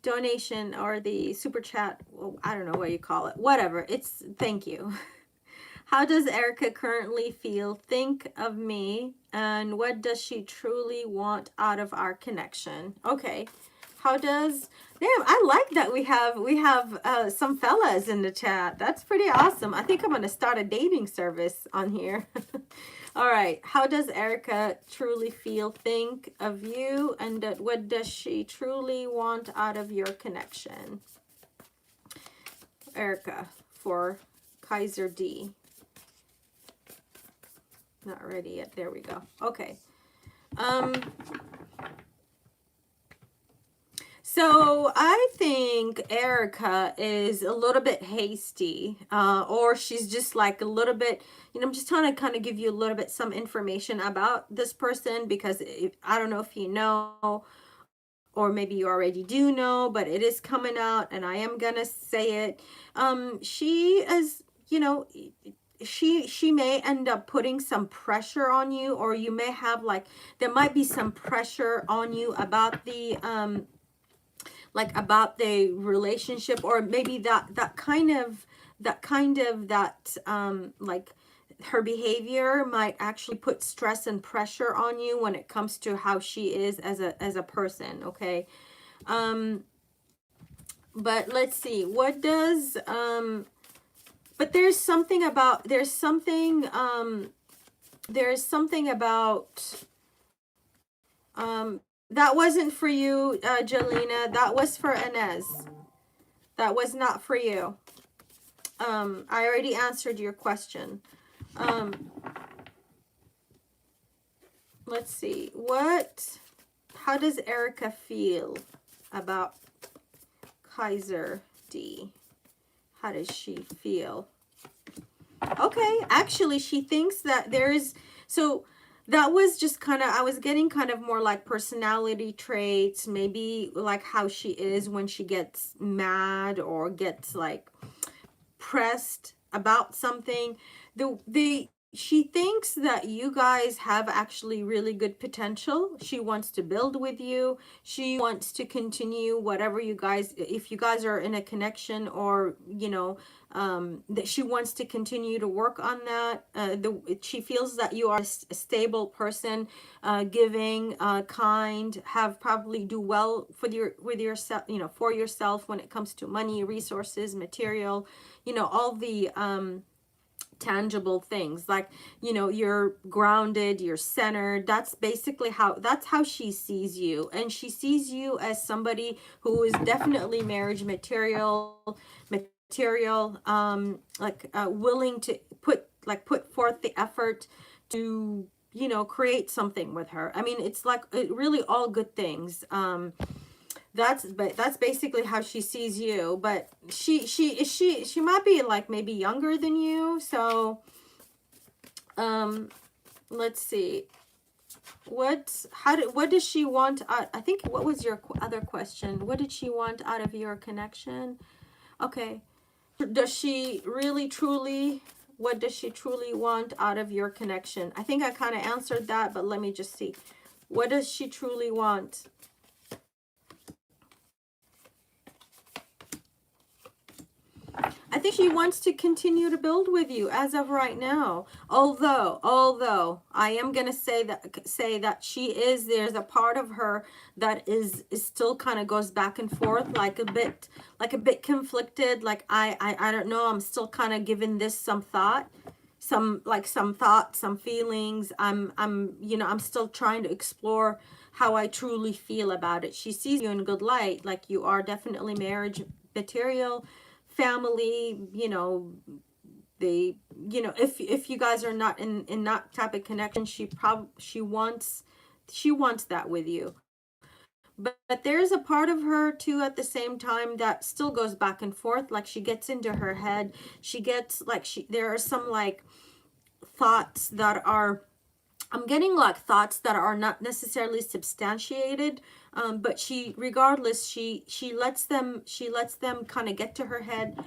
donation or the super chat. Well, I don't know what you call it. Whatever. It's thank you. How does Erica currently feel? Think of me, and what does she truly want out of our connection? Okay. How does Damn, I like that we have some fellas in the chat. That's pretty awesome. I think I'm gonna start a dating service on here. All right. How does Erica truly feel? Think of you, and what does she truly want out of your connection? Erica for Kaiser D. Not ready yet. There we go. Okay. So I think Erica is a little bit hasty, or she's just like a little bit, I'm just trying to kind of give you a little bit some information about this person because I don't know if you know, or maybe you already do know, but it is coming out and I am going to say it. She is, she may end up putting some pressure on you, or you may have like, there might be some pressure on you about the, about the relationship, or maybe that her behavior might actually put stress and pressure on you when it comes to how she is as a person. Okay. But let's see, what does but there's something about that wasn't for you, Jelena. That was for Inez. That was not for you. I already answered your question. Let's see. How does Erica feel about Kaiser D? How does she feel? Okay, actually, she thinks that that was just kind of, I was getting kind of more like personality traits, maybe like how she is when she gets mad or gets like pressed about something. She thinks that you guys have actually really good potential. She wants to build with you. She wants to continue whatever you guys, if you guys are in a connection, or, that she wants to continue to work on that. She feels that you are a stable person, giving, kind, have probably do well with yourself, for yourself when it comes to money, resources, material, all the, tangible things, like you're grounded, you're centered. That's how she sees you, and she sees you as somebody who is definitely marriage material, willing to put forth the effort to create something with her. I mean, it's like really all good things. That's basically how she sees you. But she might be like maybe younger than you. So let's see, what does she want out? I think, what was your other question? What did she want out of your connection? Okay. Does she really truly, what does she truly want out of your connection? I think I kind of answered that, but let me just see. What does she truly want? I think she wants to continue to build with you as of right now. Although I am gonna say that there's a part of her that is still kind of goes back and forth, like a bit conflicted. Like I don't know. I'm still kind of giving this some thought, some thought, some feelings. I'm still trying to explore how I truly feel about it. She sees you in good light, like you are definitely marriage material, family, if you guys are not in that type of connection, she wants that with you. But there's a part of her too at the same time that still goes back and forth, like she gets into her head. She gets like there are some like thoughts that are, I'm getting like thoughts that are not necessarily substantiated, but she lets them kind of get to her head.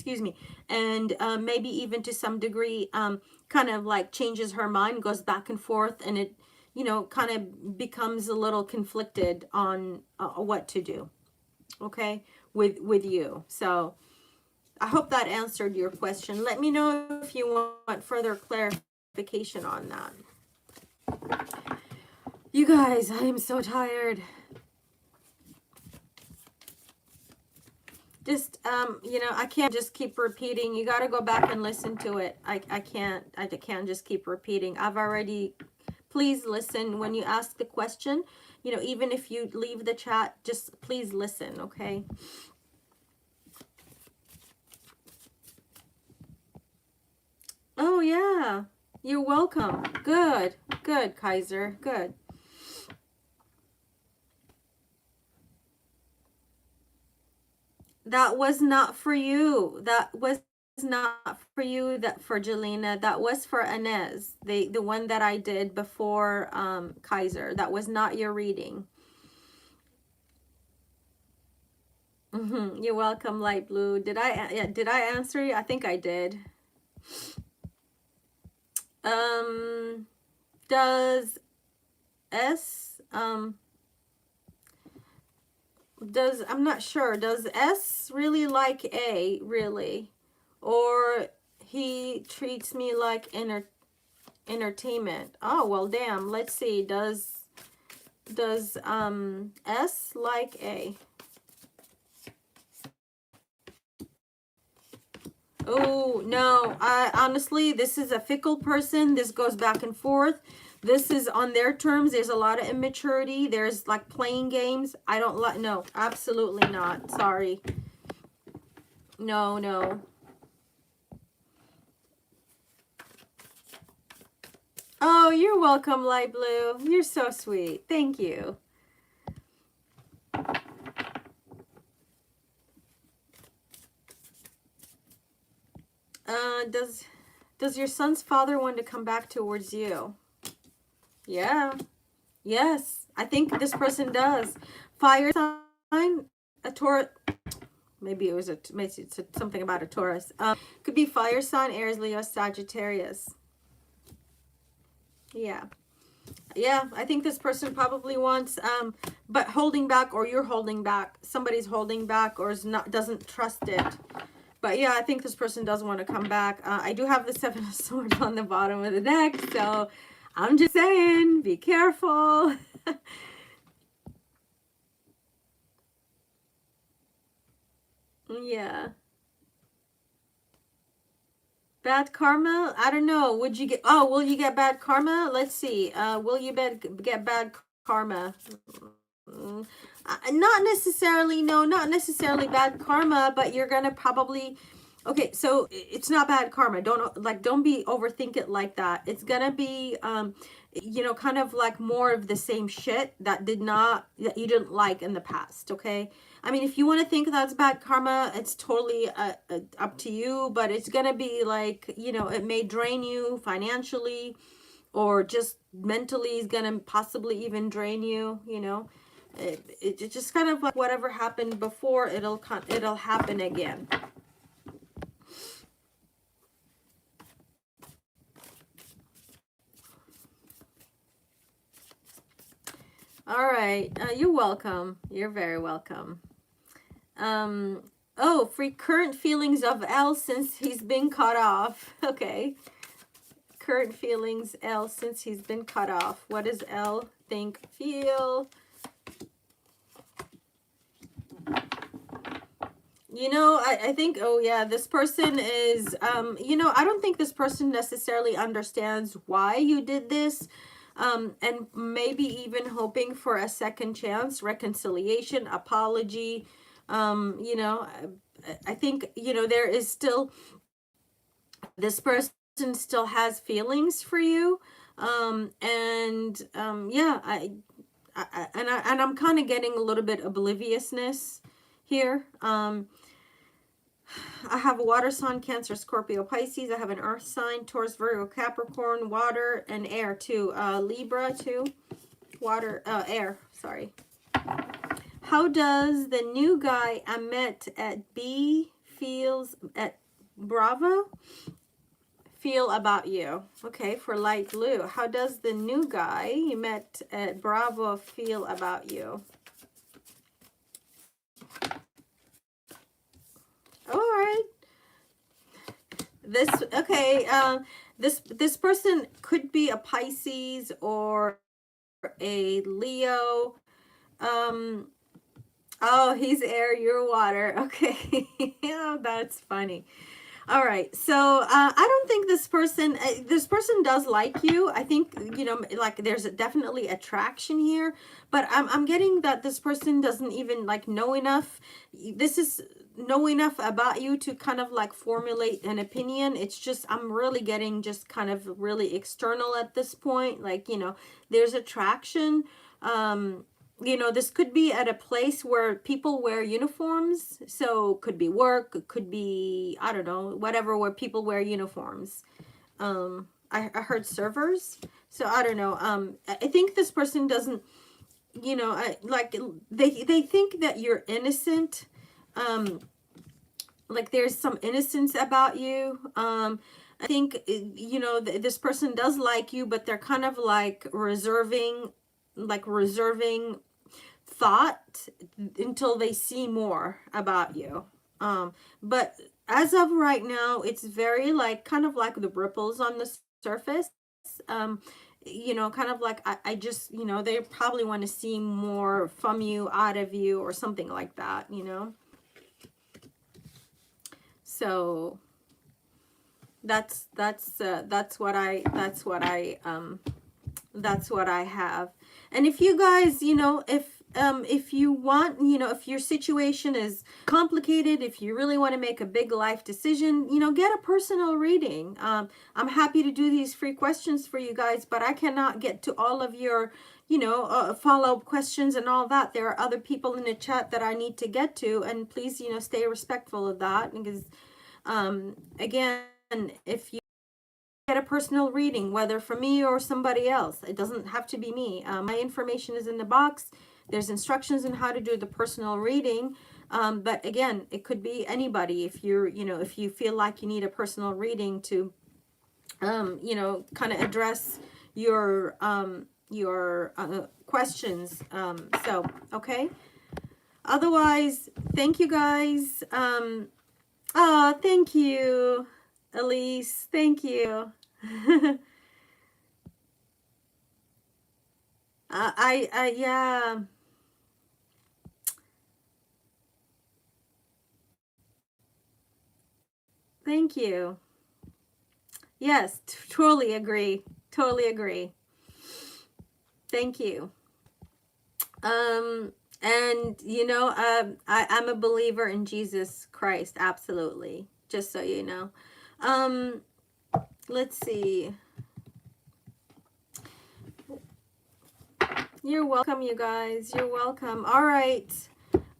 excuse me, and maybe even to some degree, kind of like changes her mind, goes back and forth, and it, you know, kind of becomes a little conflicted on what to do, okay, with you. So I hope that answered your question. Let me know if you want further clarification on that. You guys, I am so tired. Just, you know, I can't just keep repeating. You got to go back and listen to it. I can't just keep repeating. I've already, please listen when you ask the question. You know, even if you leave the chat, just please listen, okay? Oh, yeah. You're welcome. Good. Good, Kaiser. Good. That was not for you. That was not for you, that for Jelena. That was for Inez. The one that I did before Kaiser. That was not your reading. You're welcome, Light Blue. Did I answer you? I think I did. Does S I'm not sure, does S really like A, really? Or he treats me like entertainment? Oh, well, damn. Let's see. Does S like A? Oh, no. I honestly, this is a fickle person. This goes back and forth. This is on their terms. There's a lot of immaturity. There's like playing games. I don't like, no, absolutely not. Sorry. No, no. Oh, you're welcome, Light Blue. You're so sweet. Thank you. Does your son's father want to come back towards you? Yeah. Yes. I think this person does. Fire sign, a Taurus. Maybe it was something about a Taurus. Could be fire sign, Aries, Leo, Sagittarius. Yeah. Yeah, I think this person probably wants, but holding back, or you're holding back. Somebody's holding back, or doesn't trust it. But yeah, I think this person does want to come back. I do have the Seven of Swords on the bottom of the deck, so I'm just saying, be careful. Yeah. Bad karma? I don't know. Would you get, oh, will you get bad karma? Let's see. Will you get bad karma? Not necessarily, no, not necessarily bad karma, but you're gonna probably, okay, so it's not bad karma. Don't be overthink it like that. It's gonna be, you know, kind of like more of the same shit that you didn't like in the past, okay? I mean, if you want to think that's bad karma, it's totally up to you, but it's gonna be like, you know, it may drain you financially, or just mentally is gonna possibly even drain you, you know? It's just kind of like whatever happened before, it'll happen again. All right, you're welcome. You're very welcome. Oh, free current feelings of L since he's been cut off. Okay. Current feelings, L, since he's been cut off. What does L think, feel? You know, I think, oh yeah, this person is, you know, I don't think this person necessarily understands why you did this. And maybe even hoping for a second chance, reconciliation, apology. You know, I think, you know, there is still, this person still has feelings for you. Yeah, I'm kind of getting a little bit obliviousness here. I have a water sign, Cancer, Scorpio, Pisces. I have an earth sign, Taurus, Virgo, Capricorn, water, and air too. Libra too. Water, air, sorry. How does the new guy I met at B Bravo feel about you? Okay, for light blue. How does the new guy you met at Bravo feel about you? All right. This person could be a Pisces or a Leo. Um, oh, he's air, you're water. Okay. Yeah, that's funny. All right. So I don't think this person does like you. I think, like there's definitely attraction here, but I'm getting that this person doesn't even like know enough. This is know enough about you to kind of like formulate an opinion. It's just, I'm really getting just kind of really external at this point. Like, there's attraction. This could be at a place where people wear uniforms. So could be work, it could be, I don't know, whatever, where people wear uniforms. I heard servers. So I don't know. I think this person doesn't, like they think that you're innocent. Like there's some innocence about you. I think, this person does like you, but they're kind of like reserving thought until they see more about you. But as of right now, it's very like kind of like the ripples on the surface. Kind of like I just, they probably want to see more from you, out of you, or something like that, So that's what I have. And if you guys, if you want, if your situation is complicated, if you really want to make a big life decision, get a personal reading. I'm happy to do these free questions for you guys, but I cannot get to all of your, follow-up questions and all that. There are other people in the chat that I need to get to, and please, stay respectful of that, because, again, if you get a personal reading, whether from me or somebody else, it doesn't have to be me. My information is in the box. There's instructions on how to do the personal reading. But again, it could be anybody. If you're, if you feel like you need a personal reading to, kind of address your questions. Okay. Otherwise, thank you guys. Oh, thank you, Elise. Thank you. Yeah. Thank you. Yes, totally agree. Totally agree. Thank you. And I'm a believer in Jesus Christ, absolutely. Just so you know. Let's see. You're welcome, you guys. You're welcome. All right.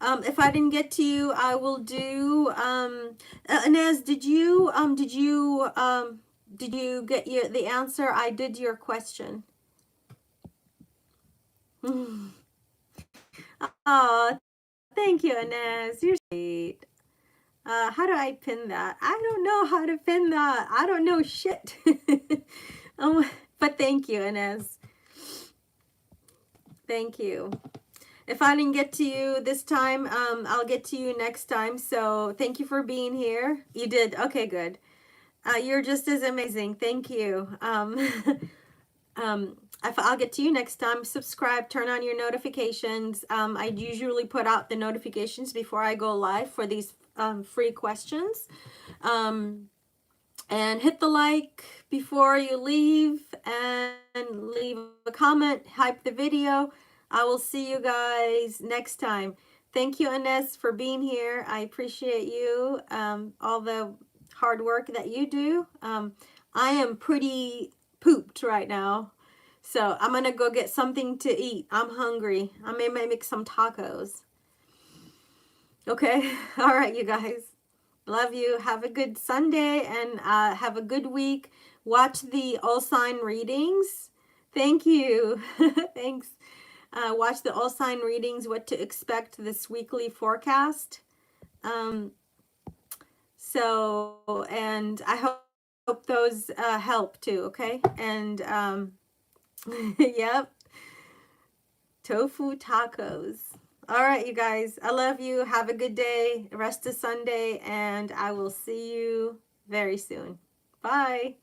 If I didn't get to you, I will do. Inez, did you get the answer? I did your question. Oh, thank you, Inez. You're sweet. How do I pin that? I don't know how to pin that. I don't know shit. But thank you, Inez. Thank you. If I didn't get to you this time, I'll get to you next time. So thank you for being here. You did. Okay, good. You're just as amazing. Thank you. I'll get to you next time. Subscribe, turn on your notifications. I usually put out the notifications before I go live for these free questions. And hit the like before you leave, and leave a comment, hype the video. I will see you guys next time. Thank you, Inez, for being here. I appreciate you, all the hard work that you do. I am pretty pooped right now, so I'm gonna go get something to eat. I'm hungry. I may make some tacos. Okay. All right, you guys. Love you. Have a good Sunday, and have a good week. Watch the all sign readings. Thank you. Thanks. Watch the all sign readings, what to expect this weekly forecast. So, and I hope those help too, okay? And yep, tofu tacos. All right, you guys, I love you. Have a good day, rest of Sunday, and I will see you very soon. Bye.